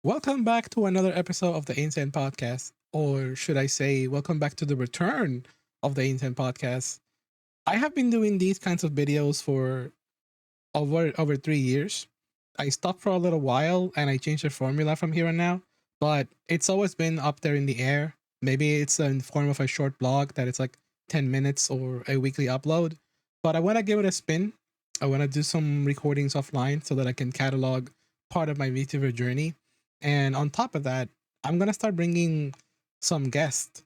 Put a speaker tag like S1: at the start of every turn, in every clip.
S1: Welcome back to another episode of the Insane Podcast, or should I say, welcome back to the return of the Insane Podcast. I have been doing these kinds of videos for over 3 years. I stopped for a little while and I changed the formula from here on now, but it's always been up there in the air. Maybe it's in form of a short blog that it's like 10 minutes or a weekly upload, but I want to give it a spin. I want to do some recordings offline so that I can catalog part of my VTuber journey. And on top of that, I'm gonna start bringing some guests.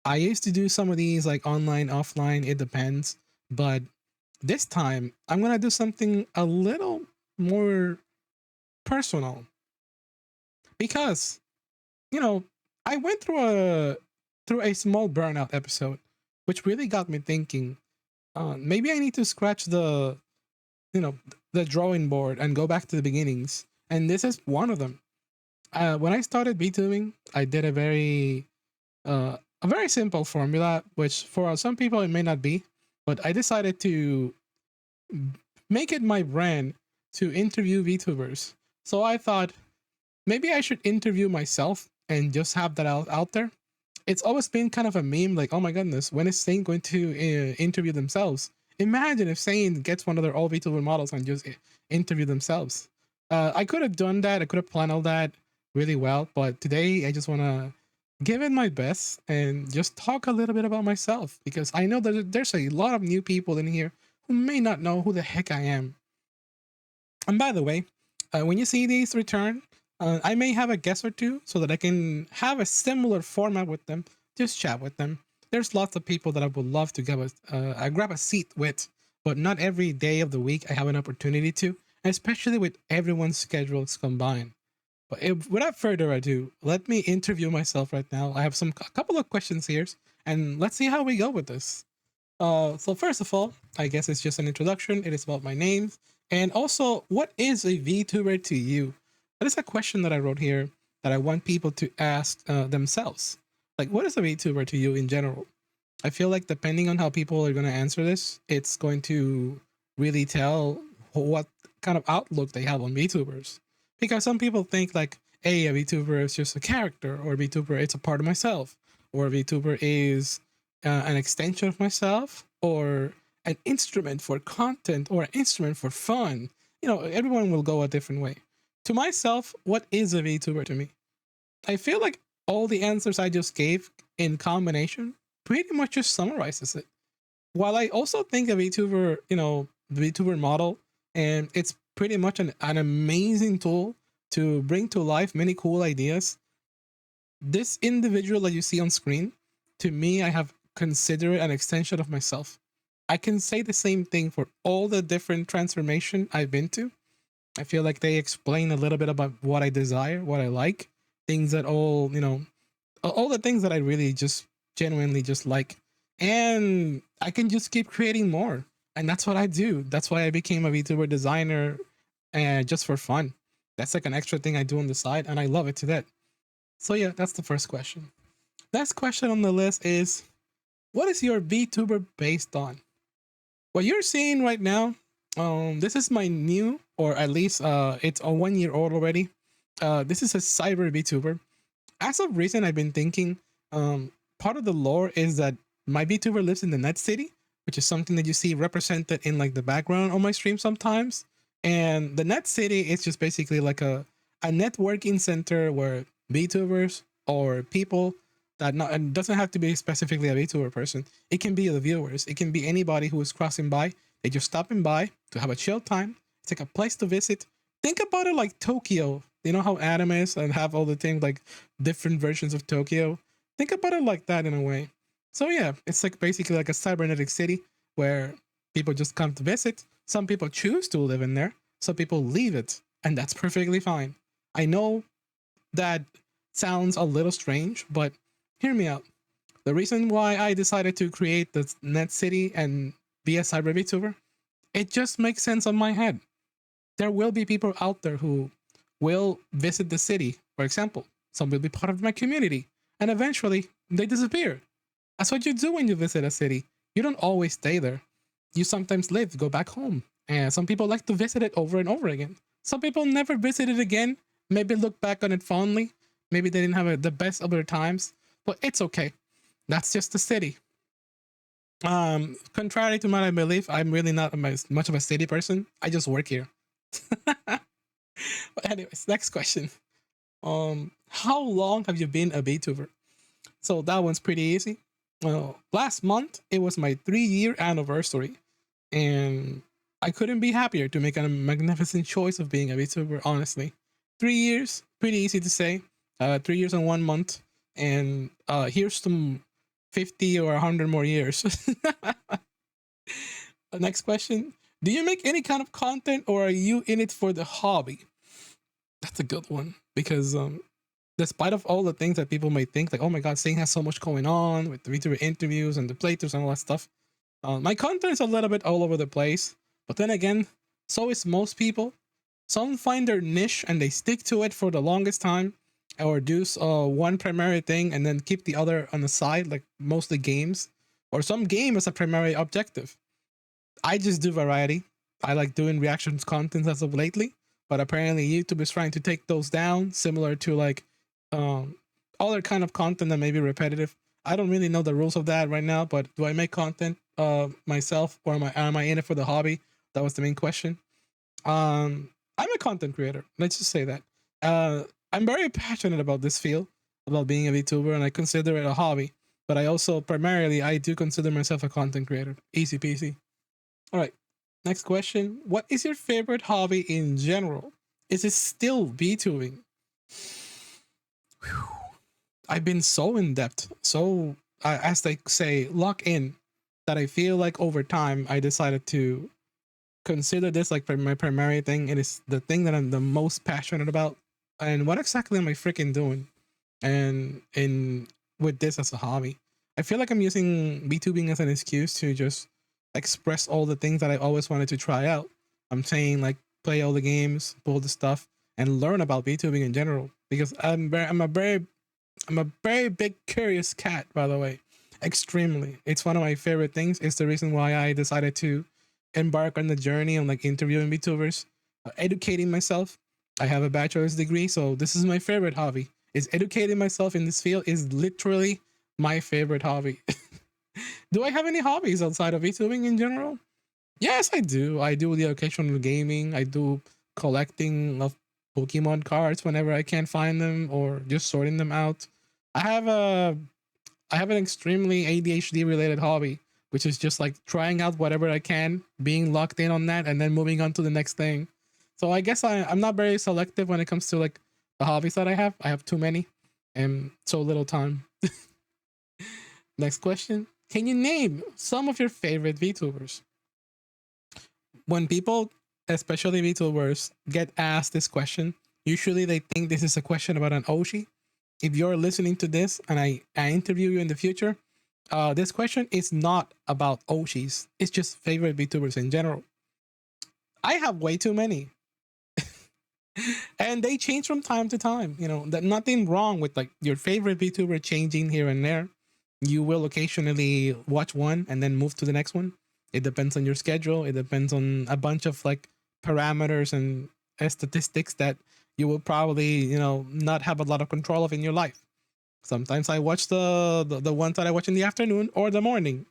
S1: I used to do some of these like online, offline, it depends. But this time, I'm gonna do something a little more personal because you know I went through a small burnout episode, which really got me thinking. Maybe I need to scratch you know the drawing board and go back to the beginnings. And this is one of them. When I started VTubing, I did a very simple formula, which for some people it may not be, but I decided to make it my brand to interview VTubers. So I thought maybe I should interview myself and just have that out there. It's always been kind of a meme, like, oh my goodness, when is Sane going to interview themselves? Imagine if Sane gets one of their all VTuber models and just interview themselves. I could have done that. I could have planned all that really well, but today I just want to give it my best and just talk a little bit about myself because I know that there's a lot of new people in here who may not know who the heck I am. And by the way, when you see these return, I may have a guest or two so that I can have a similar format with them, just chat with them. There's lots of people that I would love to grab a seat with, but not every day of the week I have an opportunity to, especially with everyone's schedules combined. But without further ado, let me interview myself right now. I have a couple of questions here, and let's see how we go with this. So first of all, I guess it's just an introduction. It is about my name, and also, what is a VTuber to you? That is a question that I wrote here that I want people to ask themselves. Like, what is a VTuber to you in general? I feel like depending on how people are going to answer this, it's going to really tell what kind of outlook they have on VTubers. Because some people think like, hey, a VTuber is just a character, or a VTuber it's a part of myself, or a VTuber is an extension of myself, or an instrument for content, or an instrument for fun. Everyone will go a different way. To myself, what is a VTuber to me? I feel like all the answers I just gave in combination pretty much just summarizes it. While I also think a VTuber, the VTuber model, and it's pretty much an amazing tool to bring to life many cool ideas. This individual that you see on screen, to me, I have considered an extension of myself. I can say the same thing for all the different transformation I've been to. I feel like they explain a little bit about what I desire, what I like, things that all the things that I really just genuinely just like. And I can just keep creating more. And that's what I do. That's why I became a VTuber designer just for fun. That's like an extra thing I do on the side, and I love it to that. So yeah, that's the first question. Next question on the list is, what is your VTuber based on? What you're seeing right now, this is my new, or at least it's a 1 year old already. This is a cyber VTuber. As of recent, I've been thinking, part of the lore is that my VTuber lives in the Net City, which is something that you see represented in like the background on my stream sometimes. And the Net City is just basically like a networking center where VTubers or people that not, and doesn't have to be specifically a VTuber person. It can be the viewers. It can be anybody who is crossing by. They just stopping by to have a chill time. It's like a place to visit. Think about it like Tokyo. You know how anime is and have all the things like different versions of Tokyo. Think about it like that in a way. So yeah, it's like basically like a cybernetic city where people just come to visit. Some people choose to live in there. Some people leave it, and that's perfectly fine. I know that sounds a little strange, but hear me out. The reason why I decided to create the Net City and be a cyber VTuber, it just makes sense on my head. There will be people out there who will visit the city, for example. Some will be part of my community, and eventually they disappear. That's what you do when you visit a city. You don't always stay there. You sometimes leave, go back home. And some people like to visit it over and over again. Some people never visit it again maybe look back on it fondly. Maybe they didn't have the best of their times, but it's okay. That's just the city. Contrary to my belief, I'm really not much of a city person. I just work here. But anyways, next question. How long have you been a VTuber? So that one's pretty easy. Well, last month it was my 3-year anniversary, and I couldn't be happier to make a magnificent choice of being a VTuber. Honestly, 3 years, pretty easy to say. 3 years and 1 month, and here's some 50 or 100 more years. Next question: do you make any kind of content, or are you in it for the hobby? That's a good one because despite of all the things that people may think, like, oh my god, Sing has so much going on with the VTuber interviews and the playthroughs and all that stuff. My content is a little bit all over the place, but then again, so is most people. Some find their niche and they stick to it for the longest time, or do one primary thing and then keep the other on the side, like mostly games, or some game as a primary objective. I just do variety. I like doing reactions content as of lately, but apparently YouTube is trying to take those down, similar to like um, other kind of content that may be repetitive. I don't really know the rules of that right now, but do I make content myself, or am I in it for the hobby? That was the main question. I'm a content creator. Let's just say that. Uh, I'm very passionate about this field, about being a VTuber, and I consider it a hobby. But I also primarily I do consider myself a content creator. Easy peasy. All right. Next question. What is your favorite hobby in general? Is it still VTubing? I've been so in depth, so as they say, lock in, that I feel like over time I decided to consider this like my primary thing. It is the thing that I'm the most passionate about. And what exactly am I freaking doing? And in with this as a hobby, I feel like I'm using VTubing as an excuse to just express all the things that I always wanted to try out. I'm saying like play all the games, pull the stuff, and learn about VTubing in general. Because I'm a very big curious cat, by the way. Extremely. It's one of my favorite things. It's the reason why I decided to embark on the journey on like interviewing VTubers, educating myself. I have a bachelor's degree, so this is my favorite hobby. Is educating myself in this field is literally my favorite hobby. Do I have any hobbies outside of VTubing in general? Yes, I do. I do the occasional gaming. I do collecting of Pokemon cards whenever I can find them, or just sorting them out. I have a I have an extremely ADHD related hobby, which is just like trying out whatever I can, being locked in on that, and then moving on to the next thing. So I guess I'm not very selective when it comes to like the hobbies that I have. I have too many and so little time. Next question. Can you name some of your favorite VTubers? When people, especially VTubers, get asked this question, usually they think this is a question about an Oshi. If you're listening to this and I interview you in the future, this question is not about Oshis. It's just favorite VTubers in general. I have way too many. And they change from time to time. You know, that nothing wrong with like your favorite VTuber changing here and there. You will occasionally watch one and then move to the next one. It depends on your schedule. It depends on a bunch of like parameters and statistics that you will probably, not have a lot of control of in your life. Sometimes I watch the ones that I watch in the afternoon or the morning.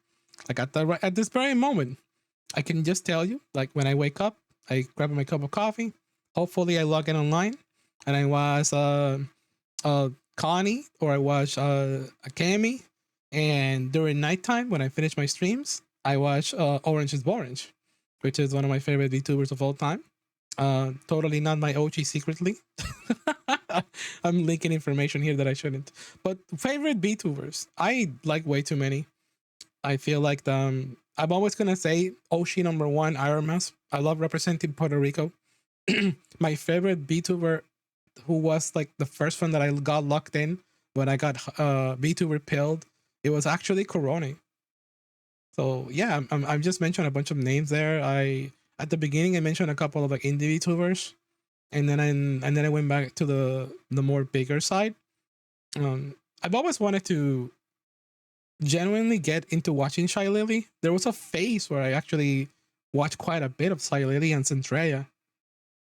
S1: Like at this very moment, I can just tell you, like when I wake up, I grab my cup of coffee. Hopefully, I log in online, and I watch Connie, or I watch a Cami. And during nighttime, when I finish my streams, I watch Orange is Orange, which is one of my favorite VTubers of all time. Totally not my OG secretly. I'm linking information here that I shouldn't. But favorite VTubers, I like way too many. I feel like I'm always gonna say Oshi number one, Iron Mouse. I love representing Puerto Rico. My favorite VTuber, who was like the first one that I got locked in when I got VTuber pilled, it was actually Corone. So yeah, I'm just mentioned a bunch of names there. I At the beginning I mentioned a couple of like indie VTubers, and then I went back to the more bigger side. I've always wanted to genuinely get into watching Shylily. There was a phase where I actually watched quite a bit of Shylily and Centrea,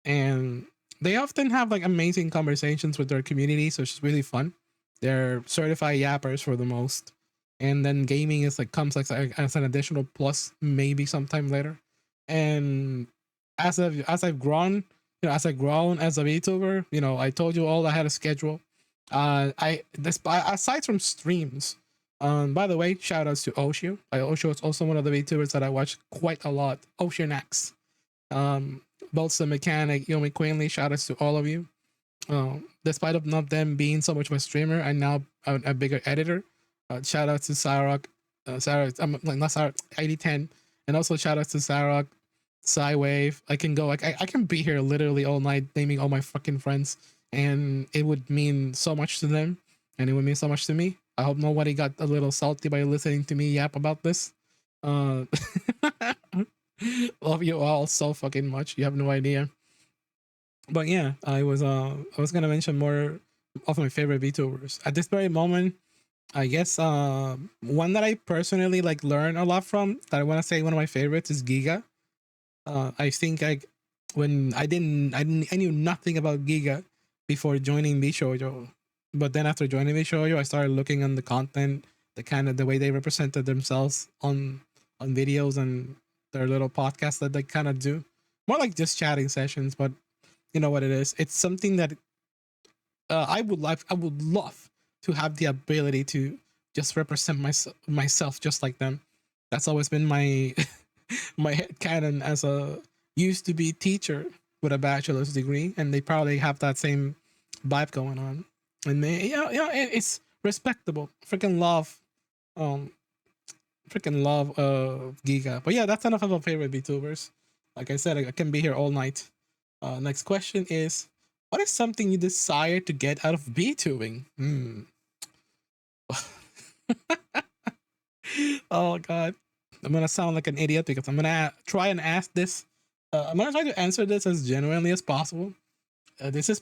S1: and they often have like amazing conversations with their community, so it's really fun. They're certified yappers for the most, and then gaming is like comes like as an additional plus, maybe sometime later. And as I've grown, as I've grown as a VTuber, I told you all I had a schedule. I this aside from streams. By the way, shout outs to Oshio. Oshio is also one of the VTubers that I watch quite a lot. Oshio Nax. Um, Both the mechanic, Yomi Quinley, shout outs to all of you. Despite of not them being so much of a streamer and now a bigger editor, shout out to Sarok, Sarok, like not Sarok, 8010, and also shout out to Sarok, Cywave. I can go, like, I can be here literally all night naming all my fucking friends, and it would mean so much to them, and it would mean so much to me. I hope nobody got a little salty by listening to me yap about this. Uh, love you all so fucking much. You have no idea. But yeah, I was gonna mention more of my favorite VTubers at this very moment. I guess one that I personally like learn a lot from that I want to say one of my favorites is Giga. I think when I knew nothing about Giga before joining Bishojo, but then after joining Bishojo, I started looking on the content, the way they represented themselves on videos and their little podcasts that they kind of do, more like just chatting sessions, but you know what it is. It's something that I would love to have the ability to just represent myself just like them. That's always been my my head canon as a used to be teacher with a bachelor's degree, and they probably have that same vibe going on. And they, it's respectable. Um, freaking love Giga. But yeah, that's enough of my favorite VTubers. Like I said, I can be here all night. Next question is, what is something you desire to get out of VTubing? Oh god, I'm gonna sound like an idiot because I'm gonna try and ask this. I'm gonna try to answer this as genuinely as possible. This is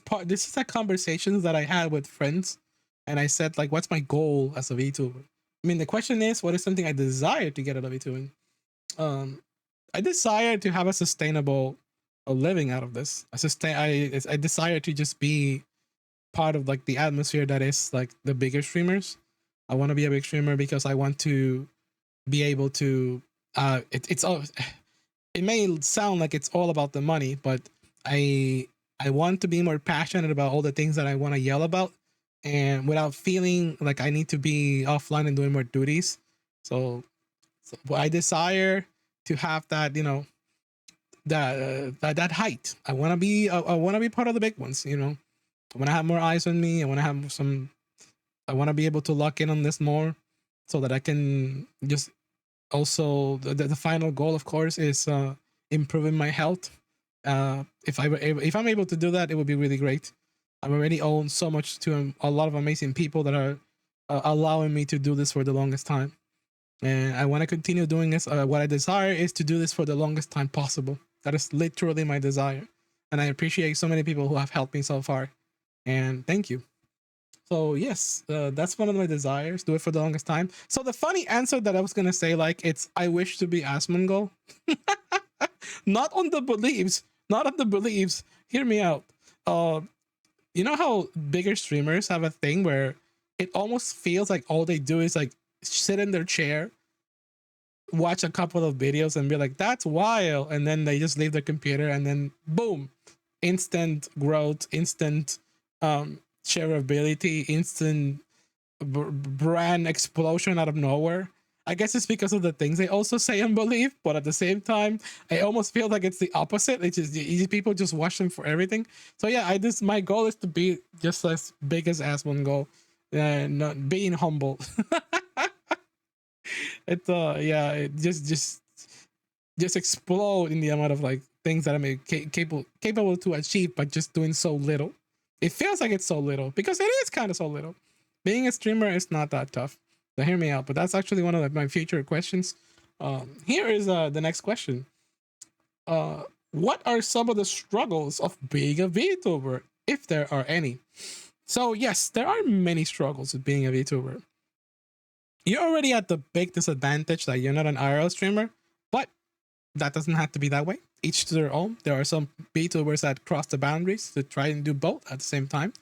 S1: a conversations that I had with friends, and I said like, what's my goal as a VTuber? I mean, the question is, what is something I desire to get out of VTubing? Um, I desire to have a sustainable a living out of this. I desire to just be part of like the atmosphere that is like the bigger streamers. I want to be a big streamer because I want to be able to it's all it may sound like it's all about the money, but I I want to be more passionate about all the things that I want to yell about, and without feeling like I need to be offline and doing more duties. So I desire to have that, that height. I want to be part of the big ones. I want to have more eyes on me. I want to have some. I want to be able to lock in on this more, so that I can just also the final goal, of course, is improving my health. If I'm able to do that, it would be really great. I'm already own so much to a lot of amazing people that are allowing me to do this for the longest time, and I want to continue doing this. What I desire is to do this for the longest time possible. That is literally my desire, and I appreciate so many people who have helped me so far. And thank you. So yes, that's one of my desires. Do it for the longest time. So the funny answer that I was gonna say, like, it's I wish to be Asmongold. Not on the beliefs. Not on the beliefs. Hear me out. Uh, you know how bigger streamers have a thing where it almost feels like all they do is like sit in their chair, watch a couple of videos, and be like, "That's wild," and then they just leave their computer, and then boom, instant growth, instant shareability, instant brand explosion out of nowhere. I guess it's because of the things they also say and believe, but at the same time, I almost feel like it's the opposite. It's just people just watch them for everything. So yeah, my goal is to be just as big as Asmongold, and not being humble. It's yeah, it just explode in the amount of like things that I'm capable to achieve by just doing so little. It feels like it's so little because it is kind of so little. Being a streamer is not that tough. So hear me out. But that's actually one of my future questions. Here is the next question. Uh, what are some of the struggles of being a VTuber, if there are any? So yes, there are many struggles with being a VTuber. You're already at the big disadvantage that you're not an IRL streamer, but that doesn't have to be that way. each to their own. There are some VTubers that cross the boundaries to try and do both at the same time.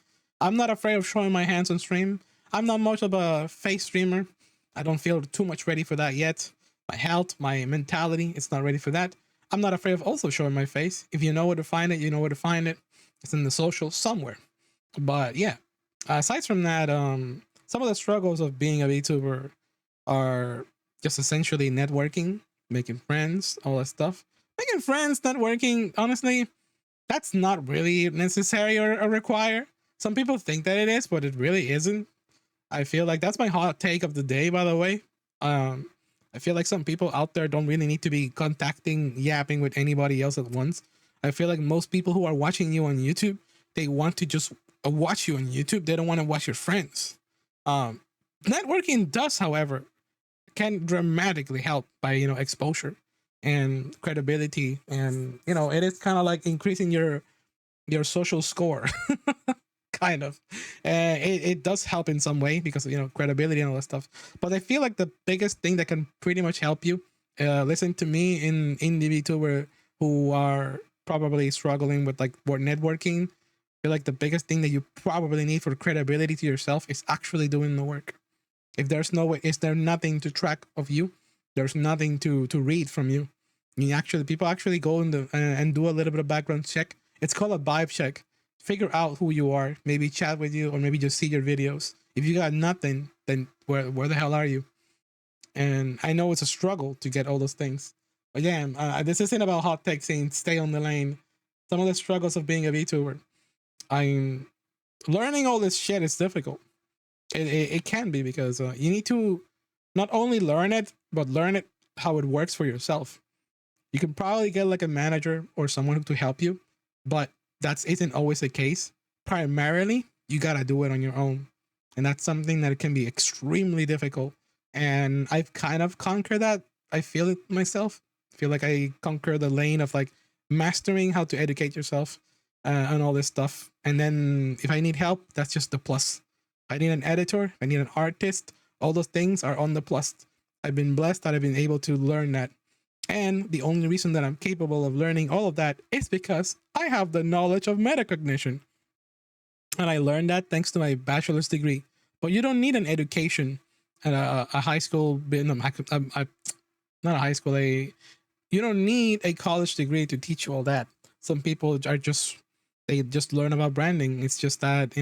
S1: I'm not afraid of showing my hands on stream. I'm not much of a face streamer. I don't feel too much ready for that yet. My health, my mentality, it's not ready for that. I'm not afraid of also showing my face. If you know where to find it, you know where to find it. It's in the social somewhere. But yeah, aside from that, some of the struggles of being a VTuber are just essentially networking, making friends, all that stuff. Making friends, networking, honestly, that's not really necessary or required. Some people think that it is, but it really isn't. I feel like that's my hot take of the day, by the way. Um, I feel like some people out there don't really need to be contacting, yapping with anybody else at once. I feel like most people who are watching you on YouTube, they want to just watch you on YouTube. They don't want to watch your friends. Um, Networking does, however, can dramatically help by exposure and credibility, and it is kind of like increasing your social score. Kind of. It does help in some way because credibility and all that stuff. But I feel like the biggest thing that can pretty much help you, listen to me in indie VTuber who are probably struggling with like more networking. I feel like the biggest thing that you probably need for credibility to yourself is actually doing the work. If there's no way, is there nothing to track of you? There's nothing to read from you. I mean, actually, people actually go in and do a little bit of background check. It's called a vibe check. Figure out who you are. Maybe chat with you, or maybe just see your videos. If you got nothing, then where the hell are you? And I know it's a struggle to get all those things. Again, this isn't about hot tech saying stay on the lane. Some of the struggles of being a VTuber. I'm learning all this shit is difficult. It can be because you need to not only learn it, but learn it how it works for yourself. You can probably get like a manager or someone to help you, but that isn't always the case. Primarily, you gotta do it on your own, and that's something that can be extremely difficult. And I've kind of conquered that. I feel it myself. I feel like I conquer the lane of like mastering how to educate yourself and all this stuff. And then if I need help, that's just the plus. I need an editor. I need an artist. All those things are on the plus. I've been blessed that I've been able to learn that. And the only reason that I'm capable of learning all of that is because I have the knowledge of metacognition. And I learned that thanks to my bachelor's degree. But you don't need an education at a high school, not a high school, you don't need a college degree to teach you all that. Some people are just, they just learn about branding. It's just that,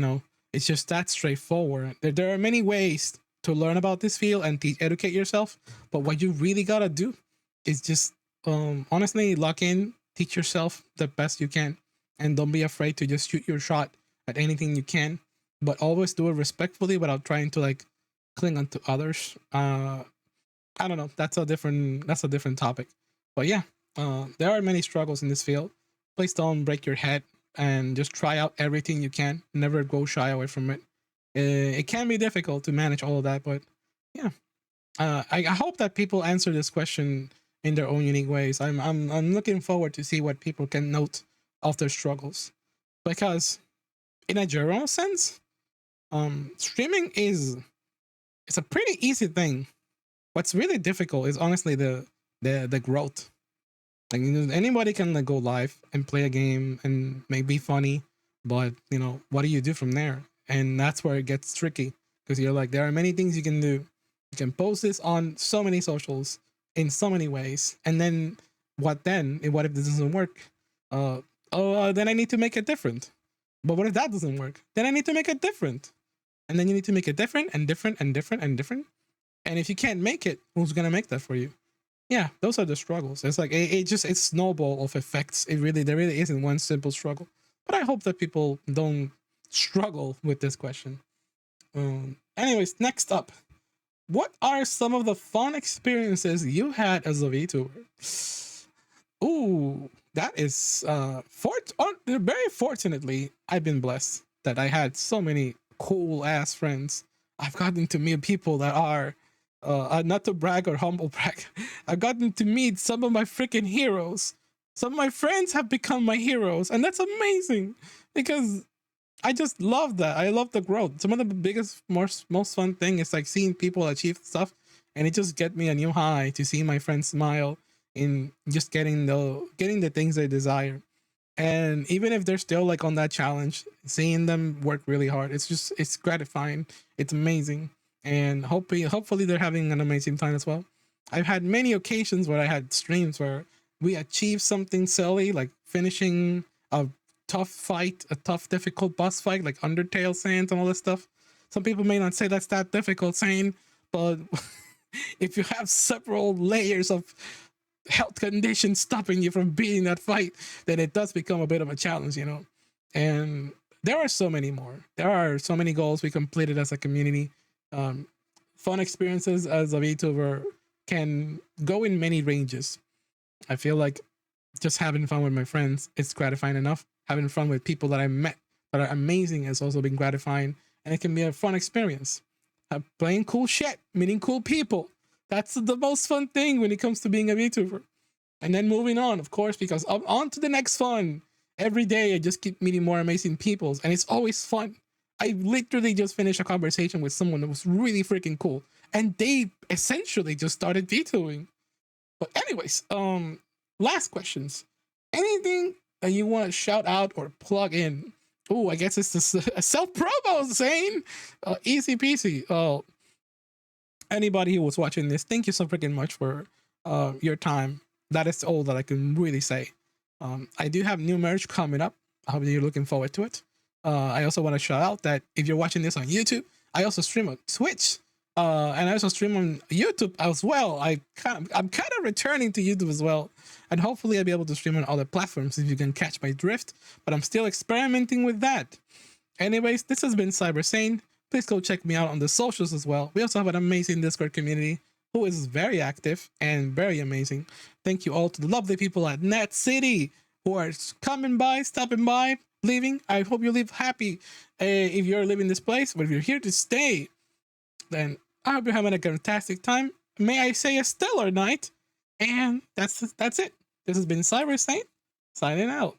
S1: it's just that straightforward. There are many ways to learn about this field and educate yourself. But what you really got to do is just honestly lock in, teach yourself the best you can, and don't be afraid to just shoot your shot at anything you can, but always do it respectfully without trying to like cling on to others. I don't know. That's a different topic. But yeah, there are many struggles in this field. Please don't break your head and just try out everything you can. Never go shy away from it. It can be difficult to manage all of that, but yeah, I hope that people answer this question in their own unique ways. I'm looking forward to see what people can note of their struggles, because in a general sense, streaming is it's a pretty easy thing. What's really difficult is honestly the growth. Like anybody can like go live and play a game and maybe funny, but what do you do from there? And that's where it gets tricky, because you're like there are many things you can do. You can post this on so many socials in so many ways, and then what then? What if this doesn't work? Then I need to make it different. But what if that doesn't work? Then I need to make it different, and then you need to make it different and different and different and different. And if you can't make it, who's gonna make that for you? Yeah, those are the struggles. It's like it's snowball of effects. There really isn't one simple struggle. But I hope that people don't struggle with this question. Anyways, next up, what are some of the fun experiences you had as a VTuber? Ooh, that is very fortunately, I've been blessed that I had so many cool ass friends. I've gotten to meet people that are not to brag or humble brag. I've gotten to meet some of my freaking heroes. Some of my friends have become my heroes, and that's amazing because I just love that. I love the growth. Some of the biggest, most fun thing is like seeing people achieve stuff, and it just get me a new high to see my friends smile in just getting the things they desire. And even if they're still like on that challenge, seeing them work really hard, it's gratifying. It's amazing. And hopefully they're having an amazing time as well. I've had many occasions where I had streams where we achieved something silly, like finishing a tough fight, a tough, difficult boss fight, like Undertale Sans and all this stuff. Some people may not say that's that difficult, saying, but if you have several layers of health conditions stopping you from beating that fight, then it does become a bit of a challenge, you know. And there are so many more. There are so many goals we completed as a community. Um, Fun experiences as a VTuber can go in many ranges. I feel like just having fun with my friends is gratifying enough. Having fun with people that I met that are amazing has also been gratifying, and it can be a fun experience. Playing cool shit, meeting cool people. That's the most fun thing when it comes to being a VTuber. And then moving on, of course, because I'm on to the next fun. Every day I just keep meeting more amazing people, and it's always fun. I literally just finished a conversation with someone that was really freaking cool, and they essentially just started vetoing. But anyways, last questions. Anything that you want to shout out or plug in? Oh, I guess it's a self promo, Zane. Easy peasy. Anybody who was watching this, thank you so freaking much for your time. That is all that I can really say. I do have new merch coming up. I hope you're looking forward to it. I also want to shout out that if you're watching this on YouTube, I also stream on Twitch, and I also stream on YouTube as well. I'm kind of returning to YouTube as well, and hopefully I'll be able to stream on other platforms if you can catch my drift. But I'm still experimenting with that. Anyways, this has been Cybersane. Please go check me out on the socials as well. We also have an amazing Discord community who is very active and very amazing. Thank you all to the lovely people at Net City who are coming by, stopping by, leaving. I hope you leave happy if you're leaving this place, but if you're here to stay, then I hope you're having a fantastic time. May I say a stellar night? And that's it. This has been Cybersane signing out.